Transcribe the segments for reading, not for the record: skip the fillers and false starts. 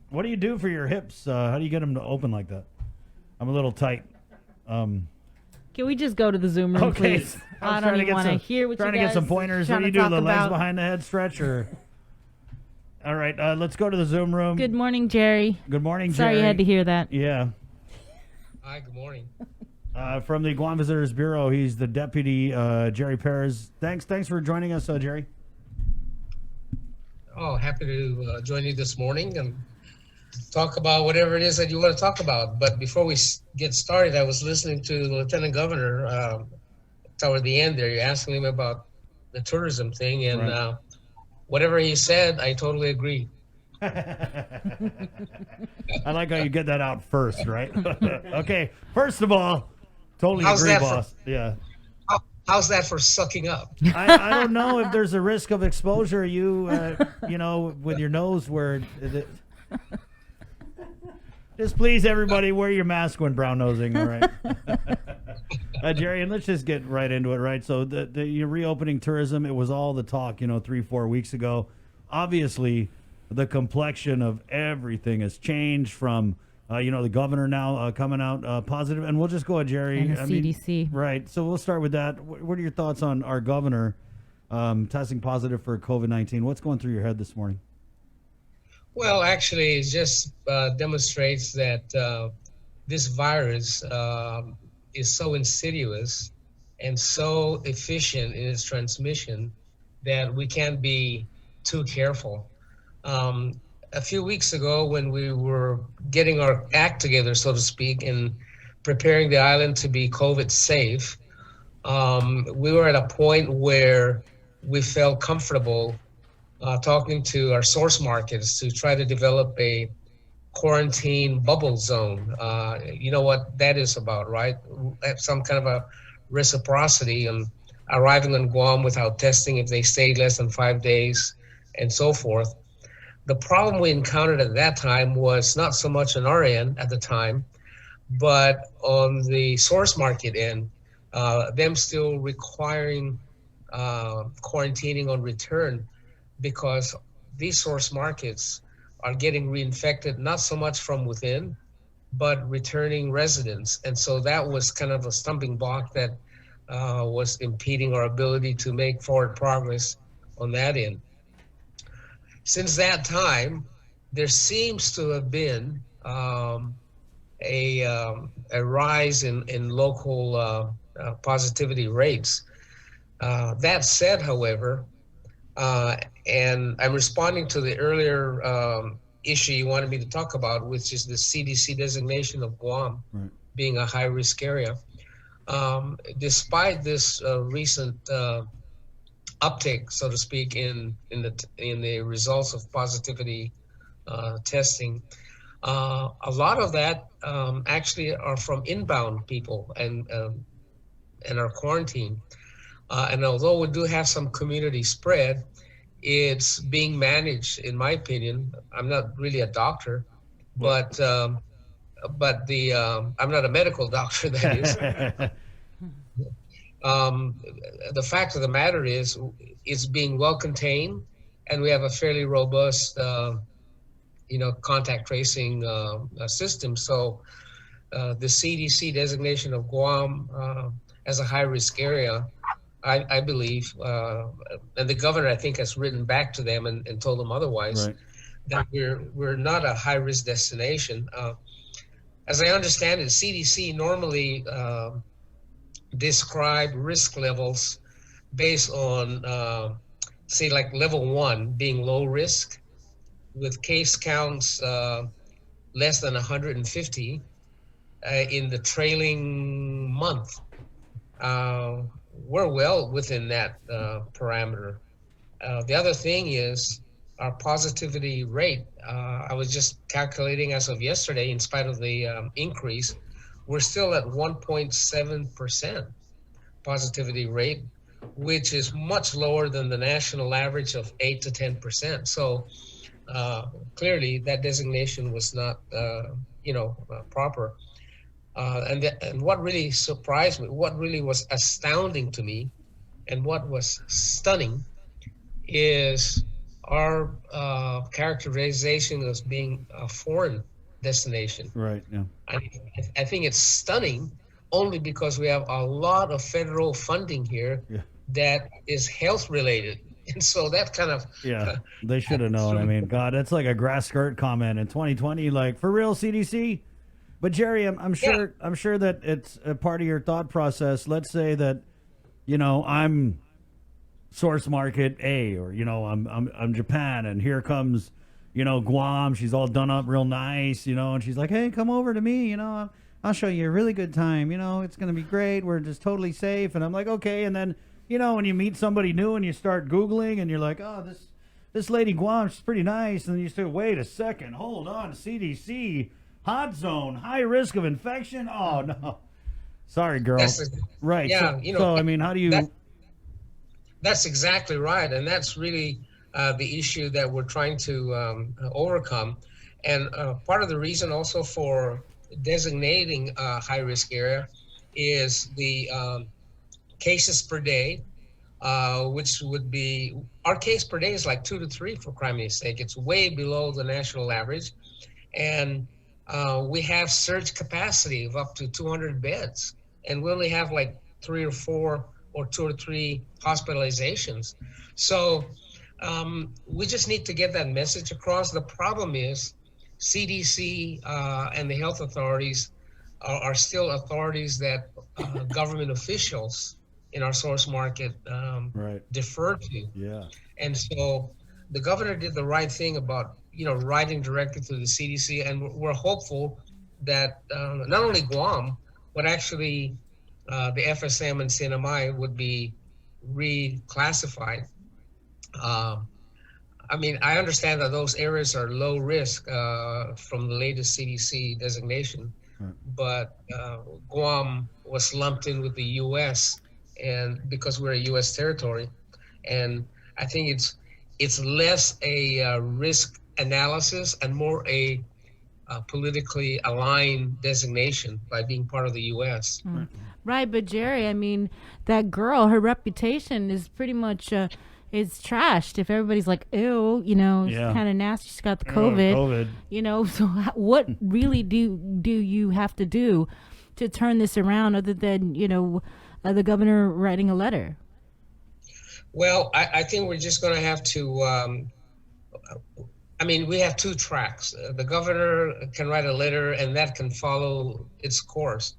What do you do for your hips? How do you get them to open like that? I'm a little tight. Can we just go to the Zoom room, Okay. please? I don't even want to hear what you guys trying to get some pointers. What trying do you to do? talk The legs about. behind the head stretch, or? All right, let's go to the Zoom room. Good morning, Jerry. Good morning, Sorry Jerry. you had to hear that. Yeah. Hi, good morning. From the Guam Visitors Bureau, he's the deputy, Gerry Perez. Thanks for joining us, Jerry. Oh, happy to join you this morning and talk about whatever it is that you want to talk about. But before we get started, I was listening to the Lieutenant Governor toward the end there. You're asking him about the tourism thing, and Right. Whatever he said, I totally agree. I like how you get that out first, right? Okay, first of all, totally How's agree, that boss. Yeah. How's that for sucking up? I don't know if there's a risk of exposure. With your nose where. Just please, everybody, wear your mask when brown nosing. All right, Jerry, and let's just get right into it. Right, so the reopening tourism, it was all the talk, 3-4 weeks ago. Obviously, the complexion of everything has changed from. The governor now coming out positive, and we'll just go at Jerry. And the CDC. Right. So we'll start with that. What are your thoughts on our governor testing positive for COVID-19? What's going through your head this morning? Well, actually, it just demonstrates that this virus is so insidious and so efficient in its transmission that we can't be too careful. A few weeks ago, when we were getting our act together, so to speak, and preparing the island to be COVID safe, we were at a point where we felt comfortable talking to our source markets to try to develop a quarantine bubble zone. You know what that is about, right? Some kind of a reciprocity and arriving on Guam without testing if they stayed less than 5 days and so forth. The problem we encountered at that time was not so much on our end at the time, but on the source market end, them still requiring quarantining on return, because these source markets are getting reinfected not so much from within, but returning residents. And so that was kind of a stumbling block that was impeding our ability to make forward progress on that end. Since that time, there seems to have been a rise in local positivity rates. That said, however, and I'm responding to the earlier issue you wanted me to talk about, which is the CDC designation of Guam being a high-risk area. Despite this recent uptick, so to speak, in the results of positivity testing, a lot of that actually are from inbound people and are quarantined. And although we do have some community spread, it's being managed, in my opinion. I'm not really a doctor, but I'm not a medical doctor, that is. The fact of the matter is, it's being well contained, and we have a fairly robust, contact tracing system. So the CDC designation of Guam as a high-risk area, I believe, and the governor, I think, has written back to them and told them otherwise, right, that we're not a high-risk destination. As I understand it, CDC normally describe risk levels based on, say, like level 1 being low risk, with case counts less than 150 in the trailing month. We're well within that parameter. The other thing is our positivity rate. I was just calculating as of yesterday, in spite of the increase, we're still at 1.7% positivity rate, which is much lower than the national average of 8 to 10%. So clearly that designation was not, proper. And what really surprised me, what really was astounding to me, and what was stunning is our characterization as being a foreign destination. Right. Yeah. I think it's stunning only because we have a lot of federal funding here that is health related. And so that kind of they should have known. I mean, God, that's like a grass skirt comment in 2020. Like, for real, CDC. But Gerry, I'm sure that it's a part of your thought process. Let's say that, I'm source market A, or I'm Japan, and here comes, Guam. She's all done up real nice, and she's like, hey, come over to me, I'll show you a really good time. It's gonna be great. We're just totally safe. And I'm like, okay. And then, when you meet somebody new and you start Googling and you're like, oh, this lady Guam, she's pretty nice. And you say, wait a second, hold on, CDC, hot zone, high risk of infection. Oh no, sorry, girl. Right. Yeah. So I mean, how do you? That's exactly right, and that's really the issue that we're trying to overcome. And part of the reason also for designating a high risk area is the cases per day, which would be, our case per day is like 2 to 3 for crime's sake. It's way below the national average. And we have surge capacity of up to 200 beds. And we only have like 3 or 4 or 2 or 3 hospitalizations. So we just need to get that message across. The problem is CDC and the health authorities are still authorities that government officials in our source market defer to. Yeah. And so the governor did the right thing about, writing directly to the CDC. And we're hopeful that not only Guam, but actually the FSM and CNMI would be reclassified. I mean, I understand that those areas are low risk from the latest CDC designation, but Guam was lumped in with the U.S. and because we're a U.S. territory, and I think it's less a risk analysis and more a politically aligned designation by being part of the U.S. Right, but Gerry, I mean, that girl, her reputation is pretty much it's trashed. If everybody's like, ew, it's kind of nasty, she's got the COVID. So what really do you have to do to turn this around other than, the governor writing a letter? Well, I think we're just going to have to, we have 2 tracks. The governor can write a letter and that can follow its course.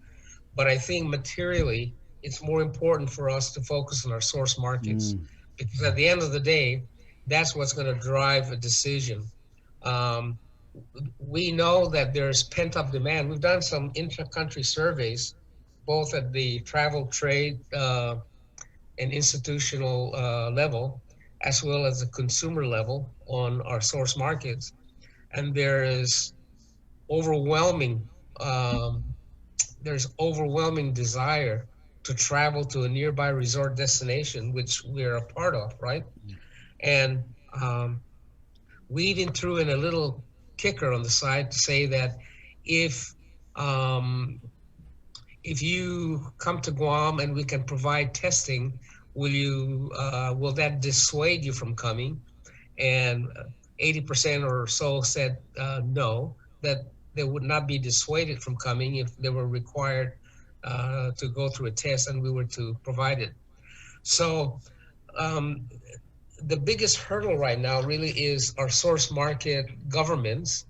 But I think materially, it's more important for us to focus on our source markets. Because at the end of the day, that's what's going to drive a decision. We know that there's pent-up demand. We've done some intra-country surveys, both at the travel, trade, and institutional level, as well as the consumer level on our source markets. And there is overwhelming desire to travel to a nearby resort destination, which we're a part of, right? And we even threw in a little kicker on the side to say that if you come to Guam and we can provide testing, will that dissuade you from coming? And 80% or so said no, that they would not be dissuaded from coming if they were required to go through a test and we were to provide it. So the biggest hurdle right now really is our source market governments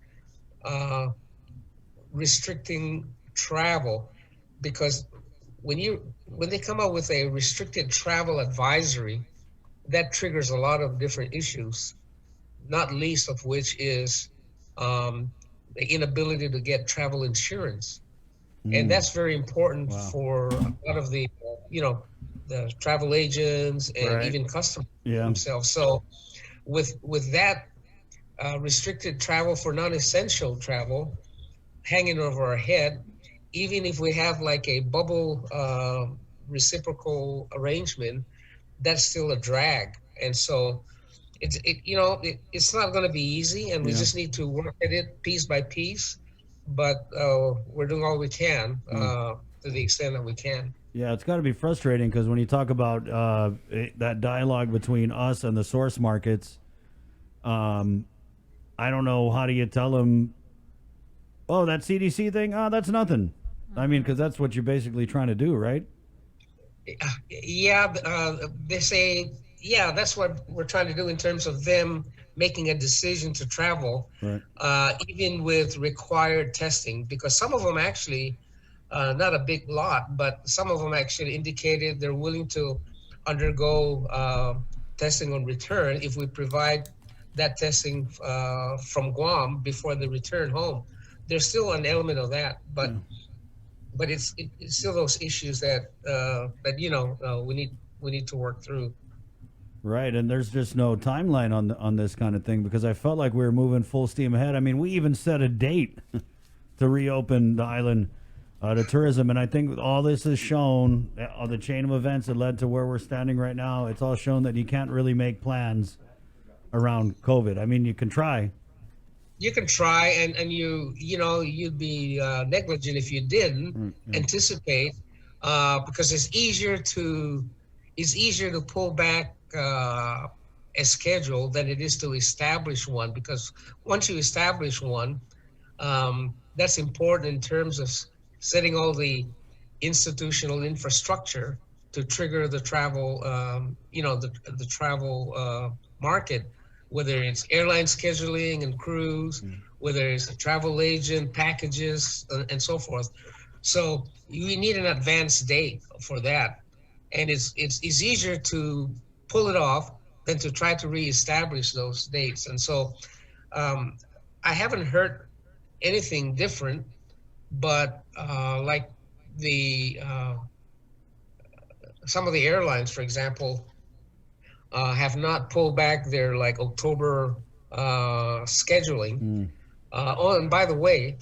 restricting travel, because when they come out with a restricted travel advisory, that triggers a lot of different issues, not least of which is the inability to get travel insurance. And that's very important for a lot of the, the travel agents and even customers themselves. So with that restricted travel for non-essential travel hanging over our head, even if we have like a bubble reciprocal arrangement, that's still a drag. And so it's not going to be easy, and we just need to work at it piece by piece. But we're doing all we can to the extent that we can. Yeah, it's got to be frustrating because when you talk about that dialogue between us and the source markets, I don't know, how do you tell them, oh, that CDC thing, oh, that's nothing. I mean, because that's what you're basically trying to do, right? Yeah, they say, yeah, that's what we're trying to do in terms of them making a decision to travel, Right. even with required testing, because some of them actually, not a big lot, but some of them actually indicated they're willing to undergo testing on return if we provide that testing from Guam before they return home. There's still an element of that, but it's still those issues that we need to work through. Right, and there's just no timeline on this kind of thing, because I felt like we were moving full steam ahead. I mean, we even set a date to reopen the island to tourism, and I think all this has shown, the chain of events that led to where we're standing right now. It's all shown that you can't really make plans around COVID. I mean, you can try. You can try, and you'd be negligent if you didn't anticipate, because it's easier to pull back a schedule than it is to establish one, because once you establish one, that's important in terms of setting all the institutional infrastructure to trigger the travel, the travel market, whether it's airline scheduling and crews, whether it's a travel agent, packages, and so forth. So you need an advance date for that. And it's easier to pull it off than to try to reestablish those dates. And so I haven't heard anything different, but like some of the airlines, for example, have not pulled back their October scheduling. Oh, and by the way,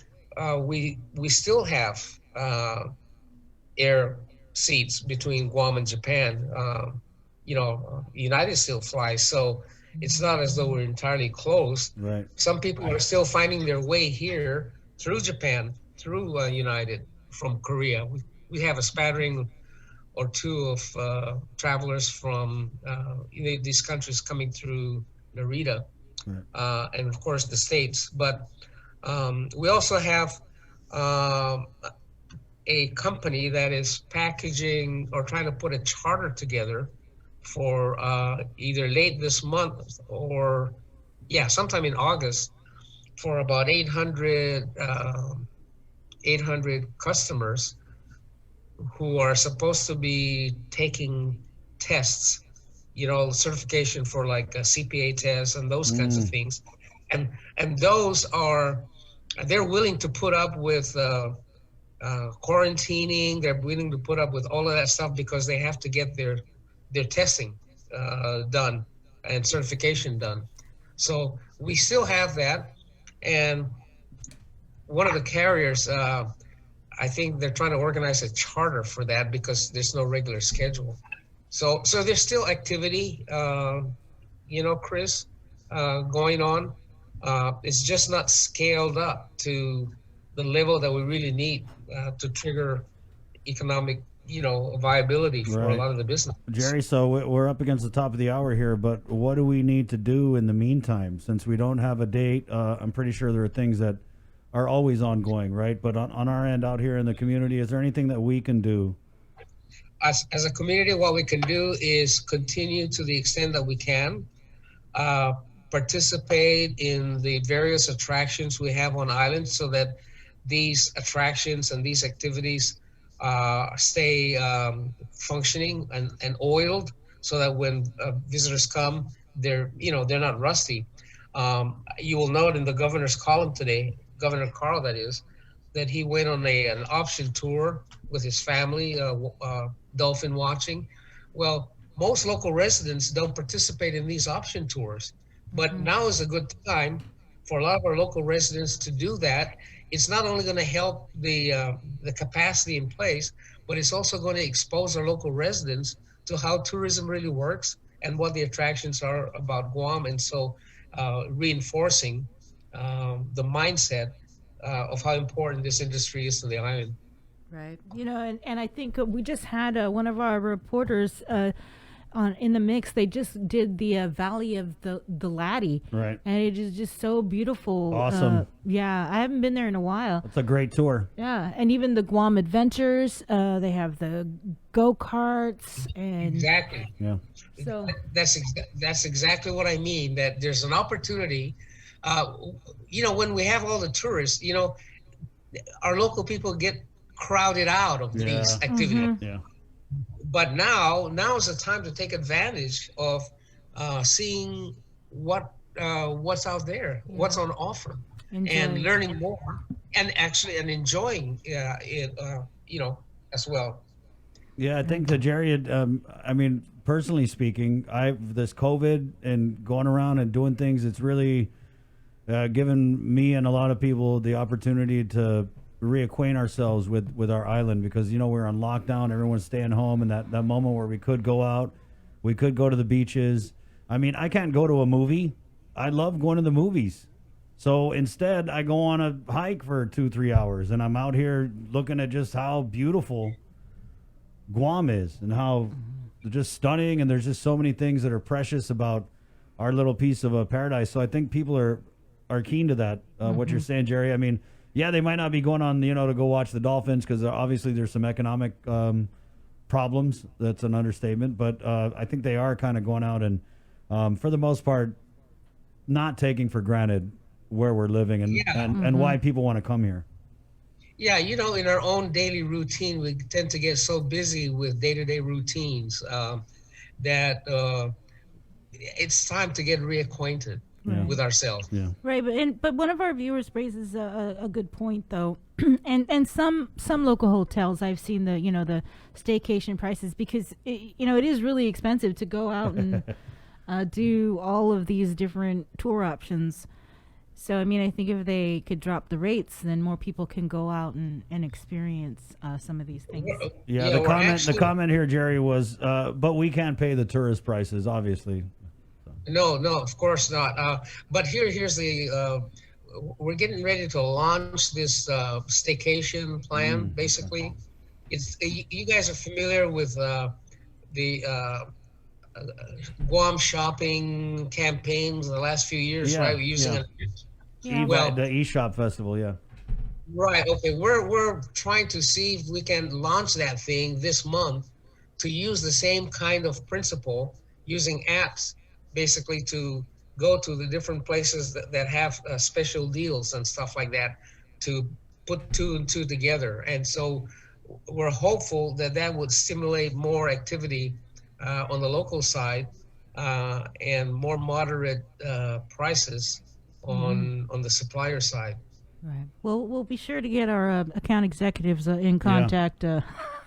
we still have air seats between Guam and Japan. United still flies, so it's not as though we're entirely closed. Right. Some people are still finding their way here through Japan, through United from Korea. We have a spattering or two of travelers from these countries coming through Narita, right. And of course the States. But we also have a company that is packaging or trying to put a charter together for either late this month or sometime in August, for about 800 customers who are supposed to be taking tests, certification for like a CPA test and those kinds of things. And they're willing to put up with quarantining. They're willing to put up with all of that stuff because they have to get their testing done and certification done. So we still have that. And one of the carriers, I think they're trying to organize a charter for that because there's no regular schedule. So there's still activity, Chris, going on. It's just not scaled up to the level that we really need to trigger economic, viability for a lot of the business. Gerry, so we're up against the top of the hour here, but what do we need to do in the meantime? Since we don't have a date, I'm pretty sure there are things that are always ongoing, right? But on our end out here in the community, is there anything that we can do? As a community, what we can do is continue to the extent that we can, participate in the various attractions we have on island so that these attractions and these activities stay functioning and oiled, so that when visitors come, they're not rusty. You will note in the governor's column today, Governor Carl, that is, that he went on an option tour with his family, dolphin watching. Well, most local residents don't participate in these option tours, but now is a good time for a lot of our local residents to do that. It's not only going to help the capacity in place, but it's also going to expose our local residents to how tourism really works and what the attractions are about Guam, and so reinforcing the mindset of how important this industry is to the island. Right. And I think we just had one of our reporters in the mix. They just did the Valley of the Laddie, right? And it is just so beautiful. Awesome. Yeah, I haven't been there in a while. It's a great tour. Yeah, and even the Guam Adventures. They have the go-karts and exactly. Yeah. So that's exactly what I mean. That there's an opportunity. When we have all the tourists, our local people get crowded out of these activities. Mm-hmm. Yeah. But now is the time to take advantage of seeing what's out there, what's on offer, and learning more, and enjoying it, as well. Yeah, I think that Gerry had, personally speaking, this COVID and going around and doing things, it's really given me and a lot of people the opportunity to reacquaint ourselves with our island, because we're on lockdown, everyone's staying home, and that moment where we could go out, we could go to the beaches. I can't go to a movie. I love going to the movies, so instead I go on a hike for 2-3 hours, and I'm out here looking at just how beautiful Guam is and how just stunning, and there's just so many things that are precious about our little piece of a paradise. So I think people are keen to that, what you're saying, Gerry. Yeah, they might not be going on, to go watch the Dolphins, because obviously there's some economic problems. That's an understatement. But I think they are kind of going out and, for the most part, not taking for granted where we're living and why people want to come here. Yeah, in our own daily routine, we tend to get so busy with day-to-day routines that it's time to get reacquainted. With ourselves. Yeah. Right, but one of our viewers raises a good point, though, and some local hotels, I've seen the staycation prices, because it is really expensive to go out and do all of these different tour options. So I think if they could drop the rates, then more people can go out and experience some of these things. Yeah, the comment here, Gerry, was, but we can't pay the tourist prices, obviously. No, of course not. But here's the we're getting ready to launch this staycation plan. Basically, it's you guys are familiar with the Guam shopping campaigns the last few years, right? We're using it. Yeah. The eShop Festival, yeah. Right. Okay. We're trying to see if we can launch that thing this month to use the same kind of principle, using apps, basically, to go to the different places that have special deals and stuff like that, to put 2 and 2 together. And so we're hopeful that would stimulate more activity on the local side and more moderate prices on the supplier side. Right. Well, we'll be sure to get our account executives in contact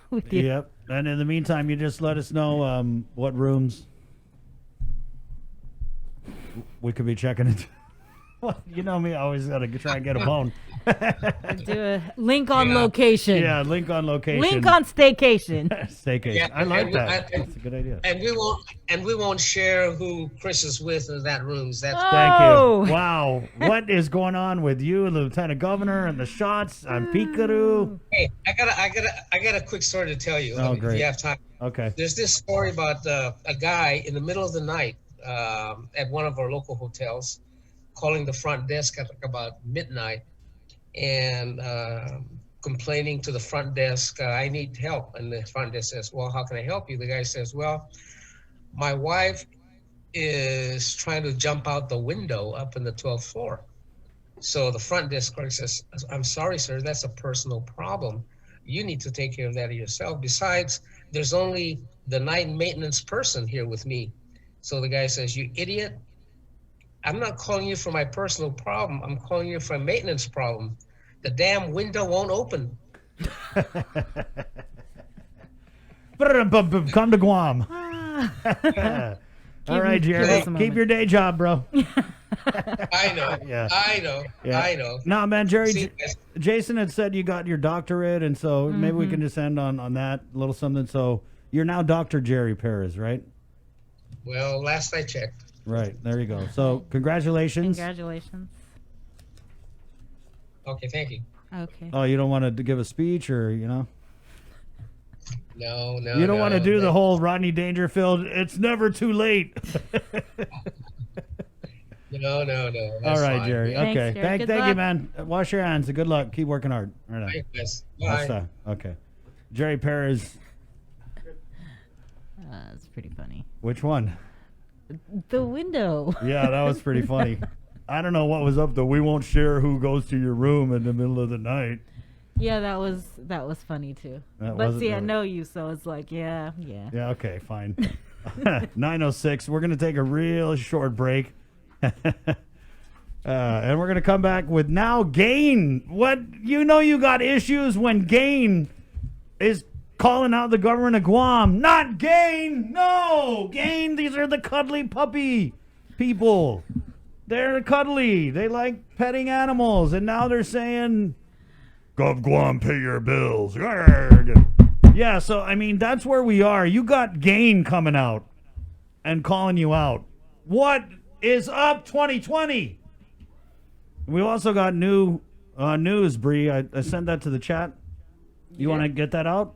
with you. Yep. And in the meantime, you just let us know what rooms we could be checking into. Well, you know me, I always got to try and get a bone. Do a link on location. Yeah, link on location. Link on staycation. Staycation. Yeah, I like that. That's a good idea. And we won't share who Chris is with in that room. Thank you. Wow, what is going on with you, Lieutenant Governor, and the shots on Picaru? Hey, I got a quick story to tell you. Great. If you have time. Okay. There's this story about a guy in the middle of the night at one of our local hotels, calling the front desk at about midnight and complaining to the front desk, I need help. And the front desk says, well, how can I help you? The guy says, well, my wife is trying to jump out the window up in the 12th floor. So the front desk clerk says, I'm sorry, sir, that's a personal problem. You need to take care of that yourself. Besides, there's only the night maintenance person here with me. So the guy says, you idiot. I'm not calling you for my personal problem. I'm calling you for a maintenance problem. The damn window won't open. Come to Guam. All right, Gerry. Keep your day job, bro. I know. Yeah. I know. No, man, Gerry. Jason had said you got your doctorate, and so maybe we can just end on that little something. So you're now Dr. Gerry Perez, right? Well, last I checked. Right. There you go. So congratulations. Congratulations. Okay, thank you. Okay. Oh, you don't want to give a speech or, No. You don't want to do the whole Rodney Dangerfield. It's never too late. No. All right, fine. Jerry. Thanks, Okay. Jerry. Good Thank you, luck. man. Wash your hands. Good luck. Keep working hard. All right. Yes. That's, Bye. okay. Gerry Perez. That's pretty funny. Which one? The window. Yeah, that was pretty funny. I don't know what was up though. We won't share who goes to your room in the middle of the night. Yeah, that was funny too. But see, I know you, so it's like, yeah. Yeah, okay, fine. 9:06. We're gonna take a real short break, and we're gonna come back with now Gain. What you got issues when Gain is calling out the government of Guam. Not Gain. No, Gain. These are the cuddly puppy people. They're cuddly. They like petting animals, and now they're saying, "Gov Guam, pay your bills." Yeah, so I mean that's where we are. You got Gain coming out and calling you out. What is up, 2020? We also got new news, Bree. I sent that to the chat. You want to get that out?